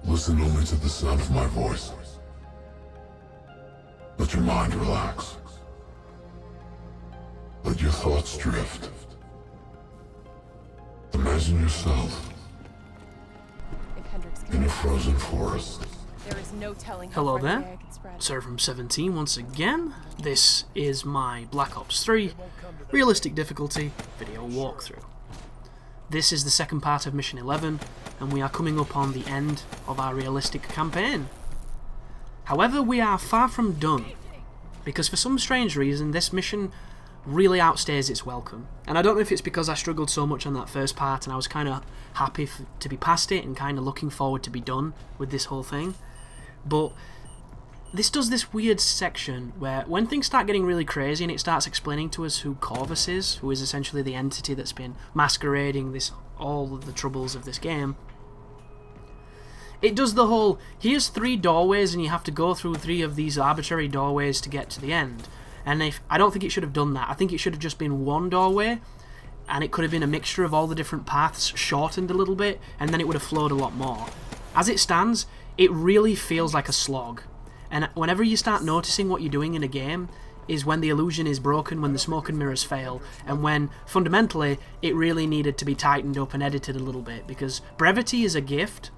Listen only to the sound of my voice. Let your mind relax. Let your thoughts drift. Imagine yourself in a frozen forest. There is no telling how Hello far the there, AI can spread. Sir from 17 once again. This is my Black Ops 3 realistic difficulty video walkthrough. This is the second part of Mission 11, and we are coming up on the end of our realistic campaign. However, we are far from done, because for some strange reason this mission really outstays its welcome. And I don't know if it's because I struggled so much on that first part and I was kind of happy to be past it and kind of looking forward to be done with this whole thing. But this does this weird section where when things start getting really crazy and it starts explaining to us who Corvus is, who is essentially the entity that's been masquerading all of the troubles of this game, it does the whole, here's 3 doorways and you have to go through 3 of these arbitrary doorways to get to the end. And I don't think it should have done that. I think it should have just been one doorway, and it could have been a mixture of all the different paths shortened a little bit, and then it would have flowed a lot more. As it stands, it really feels like a slog. And whenever you start noticing what you're doing in a game is when the illusion is broken, when the smoke and mirrors fail, and when, fundamentally, it really needed to be tightened up and edited a little bit, because brevity is a gift,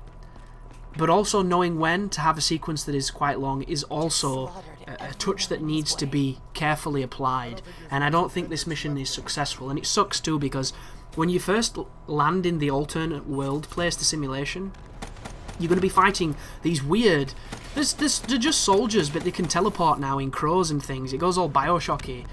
but also knowing when to have a sequence that is quite long is also a touch that needs to be carefully applied. And I don't think this mission is successful. And it sucks too, because when you first land in the alternate world place, the simulation, you're going to be fighting these weird... They're just soldiers, but they can teleport now in crows and things. It goes all Bioshocky.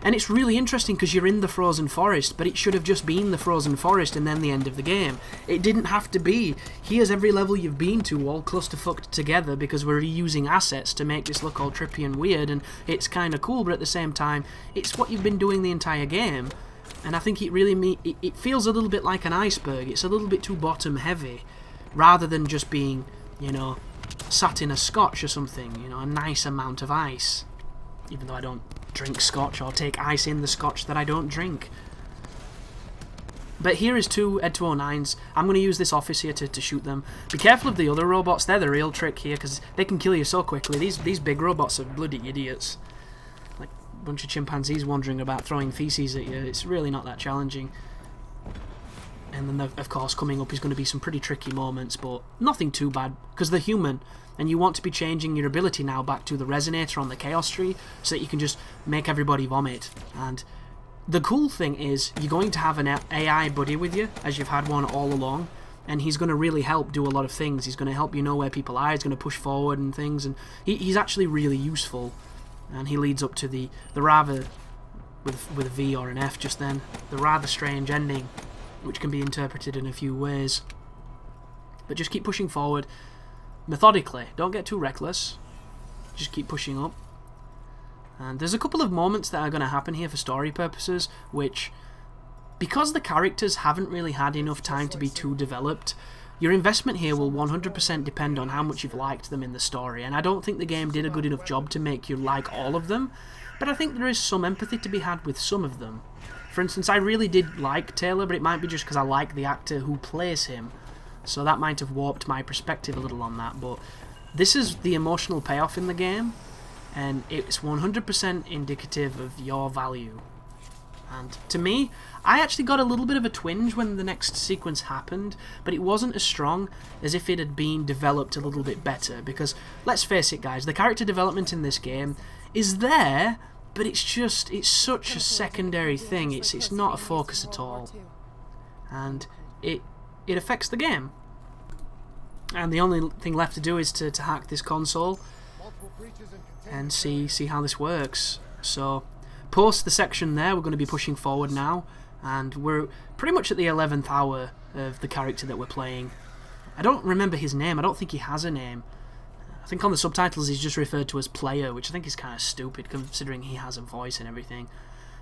And it's really interesting because you're in the frozen forest, but it should have just been the frozen forest and then the end of the game. It didn't have to be, here's every level you've been to all clusterfucked together because we're reusing assets to make this look all trippy and weird, and it's kind of cool, but at the same time, it's what you've been doing the entire game. And I think it really it feels a little bit like an iceberg. It's a little bit too bottom heavy, rather than just being, you know, sat in a scotch or something, you know, a nice amount of ice. Even though I don't drink scotch or take ice in the scotch that I don't drink. But here is 2 Ed 209s. I'm going to use this office here to shoot them. Be careful of the other robots. They're the real trick here because they can kill you so quickly. These big robots are bloody idiots. Like a bunch of chimpanzees wandering about throwing feces at you. It's really not that challenging. And then, of course, coming up is going to be some pretty tricky moments, but nothing too bad, because they're human, and you want to be changing your ability now back to the resonator on the Chaos Tree, so that you can just make everybody vomit. And the cool thing is, you're going to have an AI buddy with you, as you've had one all along, and he's going to really help do a lot of things. He's going to help you know where people are, he's going to push forward and things, and he's actually really useful. And he leads up to the rather, with a V or an F just then, the rather strange ending, which can be interpreted in a few ways. But just keep pushing forward methodically. Don't get too reckless. Just keep pushing up. And there's a couple of moments that are going to happen here for story purposes, which, because the characters haven't really had enough time to be too developed, your investment here will 100% depend on how much you've liked them in the story. And I don't think the game did a good enough job to make you like all of them, but I think there is some empathy to be had with some of them. For instance, I really did like Taylor, but it might be just because I like the actor who plays him. So that might have warped my perspective a little on that. But this is the emotional payoff in the game, and it's 100% indicative of your value. And to me, I actually got a little bit of a twinge when the next sequence happened, but it wasn't as strong as if it had been developed a little bit better. Because, let's face it guys, the character development in this game is there, but it's such a secondary thing. It's not a focus at all, and it affects the game. And the only thing left to do is to hack this console and see how this works. So, post the section there, we're going to be pushing forward now, and we're pretty much at the 11th hour of the character that we're playing. I don't remember his name. I don't think he has a name. I think on the subtitles he's just referred to as player, which I think is kind of stupid considering he has a voice and everything.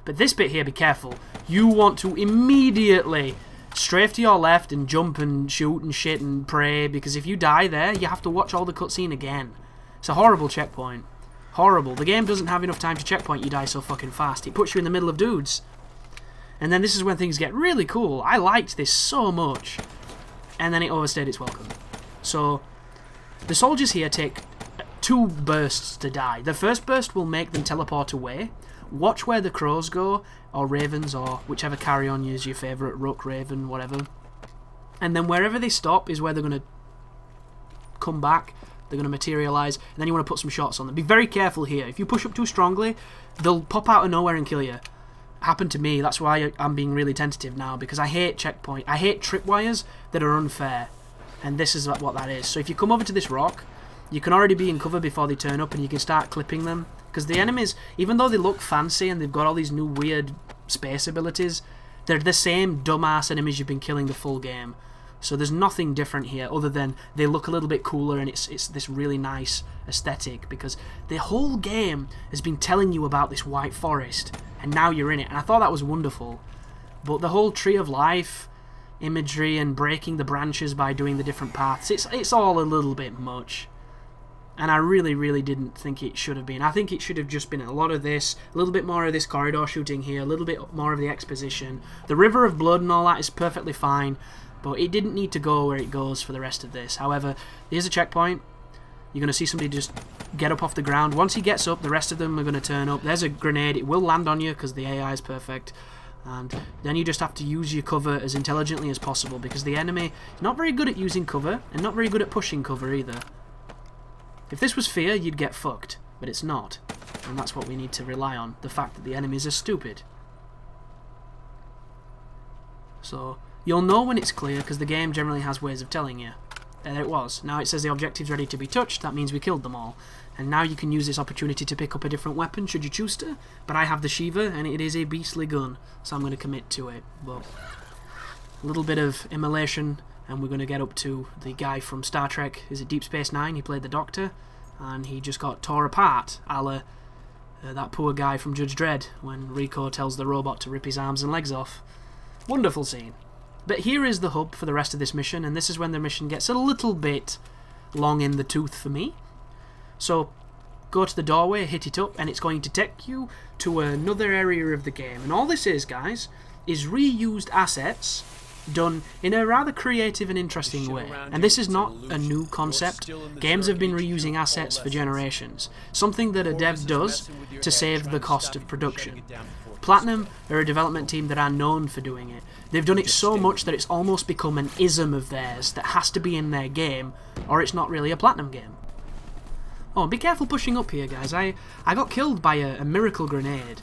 But this bit here, be careful. You want to immediately strafe to your left and jump and shoot and shit and pray, because if you die there, you have to watch all the cutscene again. It's a horrible checkpoint. Horrible. The game doesn't have enough time to checkpoint you die so fucking fast. It puts you in the middle of dudes. And then this is when things get really cool. I liked this so much. And then it overstayed its welcome. So The soldiers here take 2 bursts to die. The first burst will make them teleport away. Watch where the crows go, or ravens, or whichever carrion is your favourite, rook, raven, whatever. And then wherever they stop is where they're going to come back. They're going to materialise, and then you want to put some shots on them. Be very careful here. If you push up too strongly, they'll pop out of nowhere and kill you. Happened to me. That's why I'm being really tentative now, because I hate checkpoint. I hate tripwires that are unfair, and this is what that is. So if you come over to this rock, you can already be in cover before they turn up, and you can start clipping them. Because the enemies, even though they look fancy and they've got all these new weird space abilities, they're the same dumbass enemies you've been killing the full game. So there's nothing different here other than they look a little bit cooler, and it's this really nice aesthetic, because the whole game has been telling you about this white forest, and now you're in it, and I thought that was wonderful. But the whole tree of life imagery and breaking the branches by doing the different paths, it's all a little bit much. And I really didn't think it should have been. I think it should have just been a lot of this, a little bit more of this corridor shooting here, a little bit more of the exposition. The River of Blood and all that is perfectly fine, but it didn't need to go where it goes for the rest of this. However, here's a checkpoint. You're going to see somebody just get up off the ground. Once he gets up, the rest of them are going to turn up. There's a grenade. It will land on you because the AI is perfect. And then you just have to use your cover as intelligently as possible, because the enemy is not very good at using cover and not very good at pushing cover either. If this was fear, you'd get fucked, but it's not. And that's what we need to rely on, the fact that the enemies are stupid. So, you'll know when it's clear, because the game generally has ways of telling you. There it was. Now it says the objective's ready to be touched, that means we killed them all. And now you can use this opportunity to pick up a different weapon, should you choose to. But I have the Shiva, and it is a beastly gun, so I'm going to commit to it. But a little bit of immolation, and we're going to get up to the guy from Star Trek. Is it Deep Space Nine? He played the Doctor, and he just got tore apart, a la that poor guy from Judge Dredd, when Rico tells the robot to rip his arms and legs off. Wonderful scene. But here is the hub for the rest of this mission, and this is when the mission gets a little bit long in the tooth for me. So, go to the doorway, hit it up, and it's going to take you to another area of the game. And all this is, guys, is reused assets done in a rather creative and interesting way. And this is not a new concept. Games have been reusing assets for generations. Something that a dev does to save the cost of production. Platinum are a development team that are known for doing it. They've done it so much that it's almost become an ism of theirs that has to be in their game, or it's not really a Platinum game. Oh, be careful pushing up here, guys. I got killed by a miracle grenade.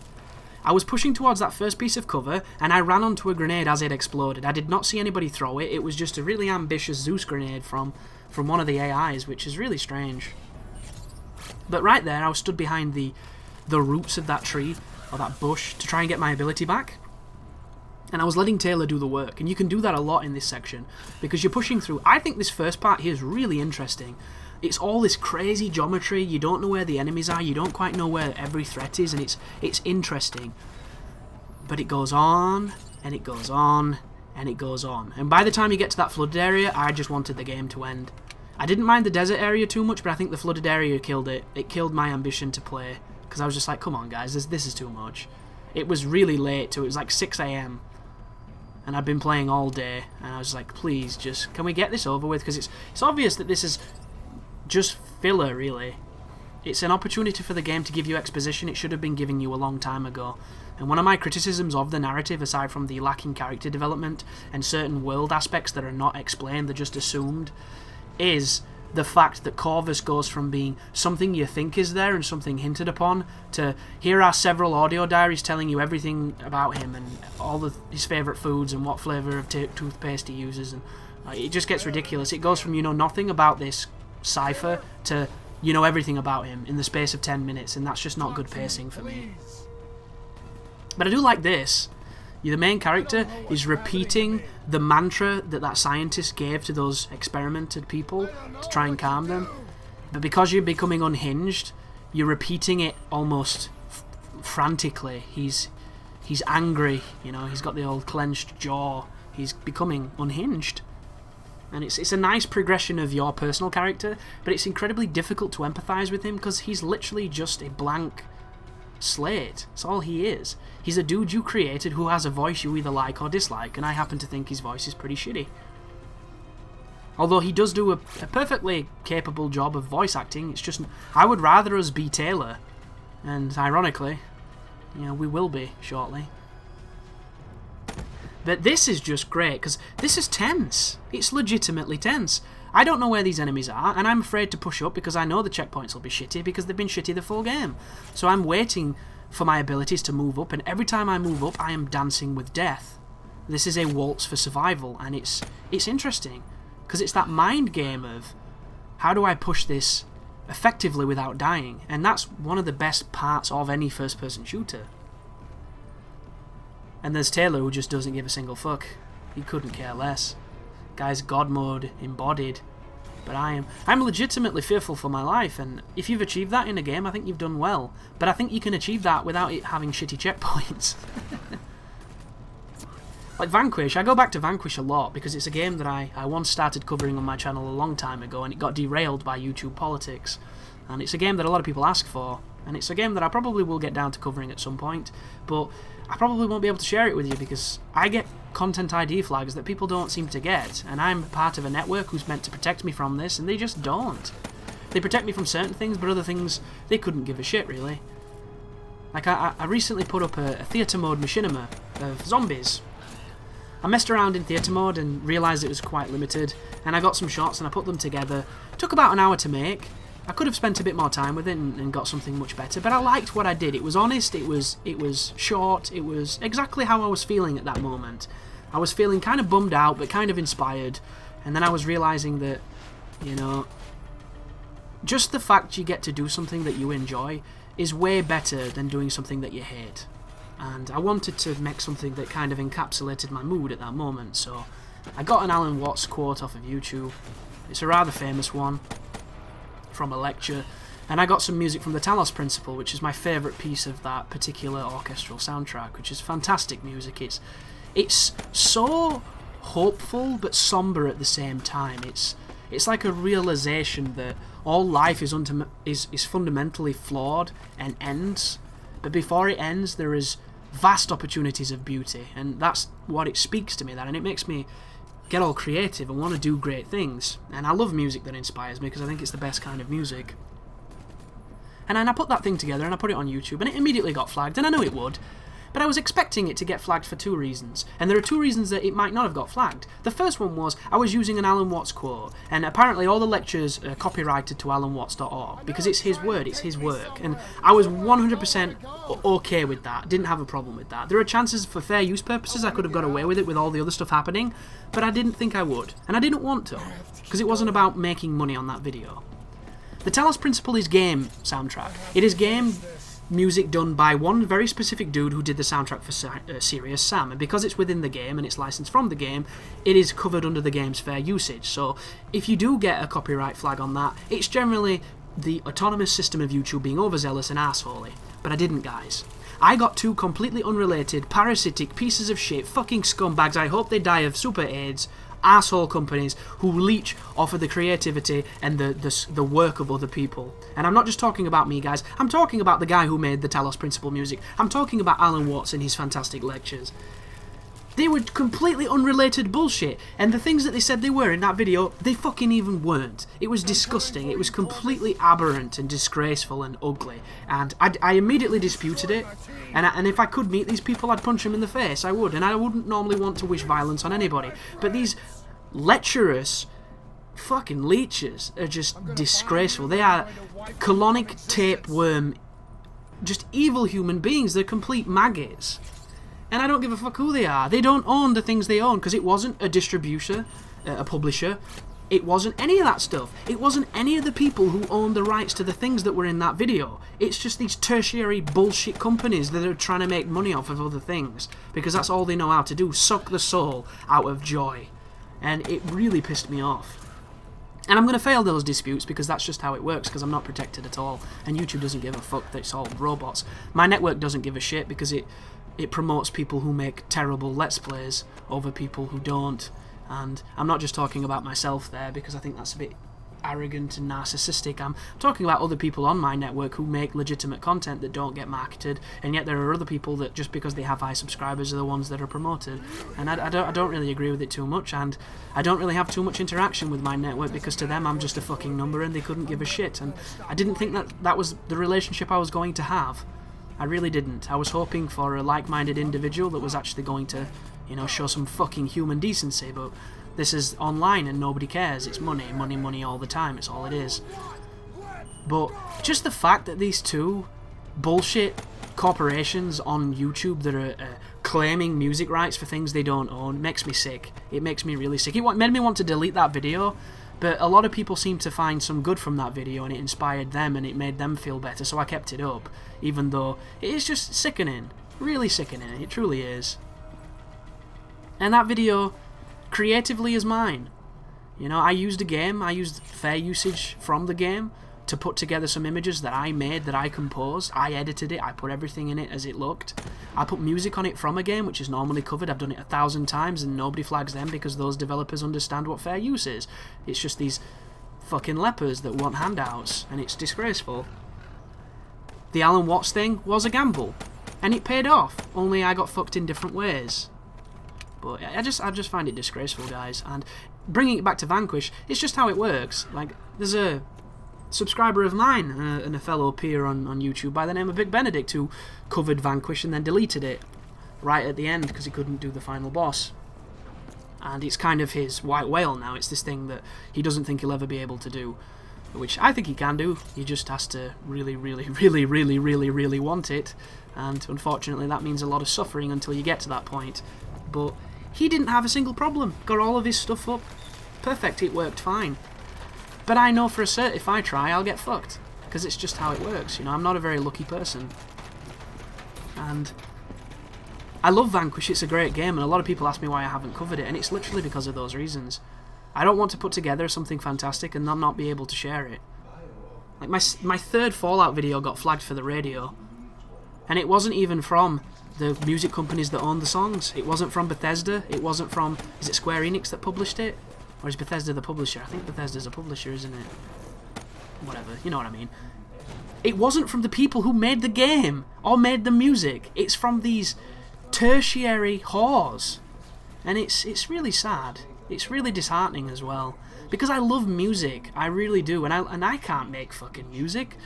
I was pushing towards that first piece of cover, and I ran onto a grenade as it exploded. I did not see anybody throw it. It was just a really ambitious Zeus grenade from one of the AIs, which is really strange. But right there, I was stood behind the roots of that tree, or that bush, to try and get my ability back. And I was letting Taylor do the work, and you can do that a lot in this section, because you're pushing through. I think this first part here is really interesting. It's all this crazy geometry, you don't know where the enemies are, you don't quite know where every threat is, and it's interesting. But it goes on, and it goes on, and it goes on. And by the time you get to that flooded area, I just wanted the game to end. I didn't mind the desert area too much, but I think the flooded area killed it. It killed my ambition to play, because I was just like, come on guys, this is too much. It was really late too, it was like 6 AM. And I'd been playing all day, and I was like, please, just, can we get this over with? Because it's obvious that this is just filler, really. It's an opportunity for the game to give you exposition it should have been giving you a long time ago. And one of my criticisms of the narrative, aside from the lacking character development and certain world aspects that are not explained, they're just assumed, is the fact that Corvus goes from being something you think is there and something hinted upon to here are several audio diaries telling you everything about him and all his favourite foods and what flavour of toothpaste he uses, and it just gets ridiculous. It goes from you know nothing about this cipher to you know everything about him in the space of 10 minutes, and that's just not good pacing for me. But I do like this. The main character is repeating the mantra that scientist gave to those experimented people to try and calm them. But because you're becoming unhinged, you're repeating it almost frantically. He's angry, you know, he's got the old clenched jaw. He's becoming unhinged. And it's a nice progression of your personal character, but it's incredibly difficult to empathise with him because he's literally just a blank slate. That's all he is. He's a dude you created who has a voice you either like or dislike, and I happen to think his voice is pretty shitty. Although he does do a perfectly capable job of voice acting, it's just I would rather us be Taylor. And ironically, you know, we will be shortly. But this is just great, because this is tense. It's legitimately tense. I don't know where these enemies are, and I'm afraid to push up because I know the checkpoints will be shitty because they've been shitty the full game. So I'm waiting for my abilities to move up, and every time I move up, I am dancing with death. This is a waltz for survival, and it's interesting, because it's that mind game of how do I push this effectively without dying, and that's one of the best parts of any first-person shooter. And there's Taylor, who just doesn't give a single fuck. He couldn't care less. Guy's God mode embodied. But I'm legitimately fearful for my life, and if you've achieved that in a game, I think you've done well. But I think you can achieve that without it having shitty checkpoints. Like Vanquish, I go back to Vanquish a lot because it's a game that I once started covering on my channel a long time ago, and it got derailed by YouTube politics. And it's a game that a lot of people ask for, and it's a game that I probably will get down to covering at some point, but I probably won't be able to share it with you because I get content ID flags that people don't seem to get, and I'm part of a network who's meant to protect me from this, and they just don't. They protect me from certain things, but other things, they couldn't give a shit, really. Like, I recently put up a theatre mode machinima of zombies. I messed around in theatre mode and realised it was quite limited, and I got some shots and I put them together. It took about an hour to make. I could have spent a bit more time with it and got something much better, but I liked what I did. It was honest, it was short, it was exactly how I was feeling at that moment. I was feeling kind of bummed out, but kind of inspired, and then I was realising that, you know, just the fact you get to do something that you enjoy is way better than doing something that you hate. And I wanted to make something that kind of encapsulated my mood at that moment, so I got an Alan Watts quote off of YouTube. It's a rather famous one from a lecture, and I got some music from the Talos Principle, which is my favourite piece of that particular orchestral soundtrack, which is fantastic music. It's so hopeful but somber at the same time. It's like a realization that all life is fundamentally flawed and ends, but before it ends there is vast opportunities of beauty, and that's what it speaks to me, and it makes me get all creative and want to do great things. And I love music that inspires me because I think it's the best kind of music. And then I put that thing together and I put it on YouTube, and it immediately got flagged, and I knew it would. But I was expecting it to get flagged for two reasons, and there are two reasons that it might not have got flagged. The first one was I was using an Alan Watts quote, and apparently all the lectures are copyrighted to alanwatts.org because it's his word, it's his work, and I was 100% okay with that, didn't have a problem with that. There are chances for fair use purposes I could have got away with it with all the other stuff happening, but I didn't think I would, and I didn't want to, because it wasn't about making money on that video. The Talos Principle is game soundtrack. It is game music done by one very specific dude who did the soundtrack for Serious Sam, and because it's within the game and it's licensed from the game, it is covered under the game's fair usage. So if you do get a copyright flag on that, it's generally the autonomous system of YouTube being overzealous and assholey. But I didn't, guys. I got two completely unrelated, parasitic pieces of shit, fucking scumbags, I hope they die of super AIDS, asshole companies who leech off of the creativity and the work of other people. And I'm not just talking about me, guys. I'm talking about the guy who made the Talos Principle music. I'm talking about Alan Watts and his fantastic lectures. They were completely unrelated bullshit, and the things that they said they were in that video, they fucking even weren't. It was disgusting. It was completely aberrant and disgraceful and ugly, and I immediately disputed it. And if I could meet these people, I'd punch them in the face. I would, and I wouldn't normally want to wish violence on anybody. But these lecherous fucking leeches are just disgraceful. They are colonic tapeworm, just evil human beings. They're complete maggots. And I don't give a fuck who they are. They don't own the things they own, because it wasn't a distributor, a publisher. It wasn't any of that stuff. It wasn't any of the people who owned the rights to the things that were in that video. It's just these tertiary bullshit companies that are trying to make money off of other things, because that's all they know how to do, suck the soul out of joy. And it really pissed me off. And I'm going to fail those disputes because that's just how it works, because I'm not protected at all, and YouTube doesn't give a fuck that it's all robots. My network doesn't give a shit because it promotes people who make terrible Let's Plays over people who don't. And I'm not just talking about myself there, because I think that's a bit arrogant and narcissistic. I'm talking about other people on my network who make legitimate content that don't get marketed, and yet there are other people that just because they have high subscribers are the ones that are promoted. And I don't really agree with it too much, and I don't really have too much interaction with my network because to them I'm just a fucking number and they couldn't give a shit. And I didn't think that was the relationship I was going to have. I really didn't. I was hoping for a like-minded individual that was actually going to, you know, show some fucking human decency, but this is online and nobody cares. It's money, money, money all the time. It's all it is. But just the fact that these two bullshit corporations on YouTube that are claiming music rights for things they don't own makes me sick. It makes me really sick. It made me want to delete that video, but a lot of people seem to find some good from that video and it inspired them and it made them feel better, so I kept it up, even though it is just sickening. Really sickening. It truly is. And that video creatively is mine. You know, I used a game, I used fair usage from the game to put together some images that I made, that I composed. I edited it, I put everything in it as it looked. I put music on it from a game, which is normally covered. I've done it 1,000 times and nobody flags them because those developers understand what fair use is. It's just these fucking lepers that want handouts, and it's disgraceful. The Alan Watts thing was a gamble, and it paid off, only I got fucked in different ways. But I just find it disgraceful, guys. And bringing it back to Vanquish, it's just how it works. Like, there's a subscriber of mine and a fellow peer on YouTube by the name of Big Benedict who covered Vanquish and then deleted it right at the end because he couldn't do the final boss. And it's kind of his white whale now. It's this thing that he doesn't think he'll ever be able to do, which I think he can do. He just has to really, really, really, really, really, really want it. And unfortunately that means a lot of suffering until you get to that point. But he didn't have a single problem. Got all of his stuff up. Perfect, it worked fine. But I know for a cert if I try, I'll get fucked. Because it's just how it works, you know. I'm not a very lucky person. And I love Vanquish, it's a great game, and a lot of people ask me why I haven't covered it, and it's literally because of those reasons. I don't want to put together something fantastic and then not be able to share it. Like my third Fallout video got flagged for the radio. And it wasn't even from the music companies that own the songs. It wasn't from Bethesda. It wasn't from... Is it Square Enix that published it? Or is Bethesda the publisher? I think Bethesda's a publisher, isn't it? Whatever, you know what I mean. It wasn't from the people who made the game or made the music. It's from these tertiary whores. And it's really sad. It's really disheartening as well. Because I love music. I really do. And I can't make fucking music.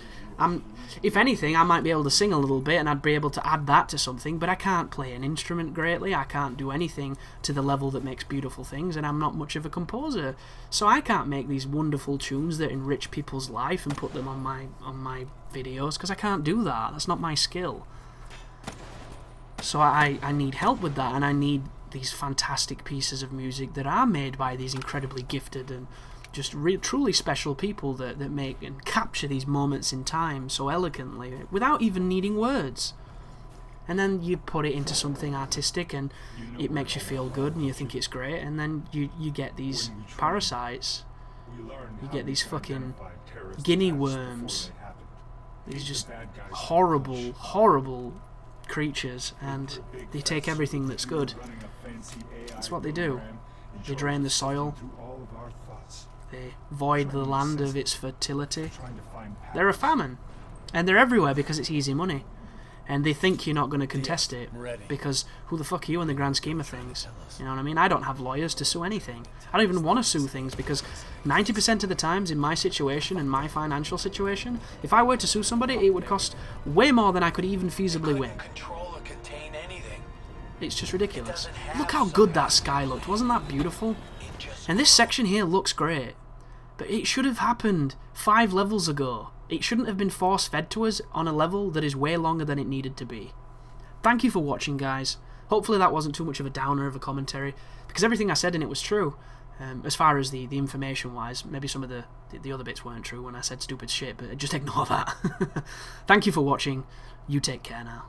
If anything, I might be able to sing a little bit and I'd be able to add that to something, but I can't play an instrument greatly. I can't do anything to the level that makes beautiful things, and I'm not much of a composer. So I can't make these wonderful tunes that enrich people's life and put them on my videos, because I can't do that. That's not my skill. So I need help with that, and I need these fantastic pieces of music that are made by these incredibly gifted and just truly special people that make and capture these moments in time so elegantly without even needing words. And then you put it into something artistic and it makes you feel good and you think it's great, and then you get these parasites. You get these fucking guinea worms. These just horrible, horrible creatures, and they take everything that's good. That's what they do. They drain the soil. They void the land of its fertility. They're a famine. And they're everywhere because it's easy money. And they think you're not going to contest it. Because who the fuck are you in the grand scheme of things? You know what I mean? I don't have lawyers to sue anything. I don't even want to sue things because 90% of the times in my situation and my financial situation, if I were to sue somebody, it would cost way more than I could even feasibly win. It's just ridiculous. Look how good that sky looked. Wasn't that beautiful? And this section here looks great. But it should have happened 5 levels ago. It shouldn't have been force-fed to us on a level that is way longer than it needed to be. Thank you for watching, guys. Hopefully that wasn't too much of a downer of a commentary, because everything I said in it was true. As far as the information-wise, maybe some of the other bits weren't true when I said stupid shit, but just ignore that. Thank you for watching. You take care now.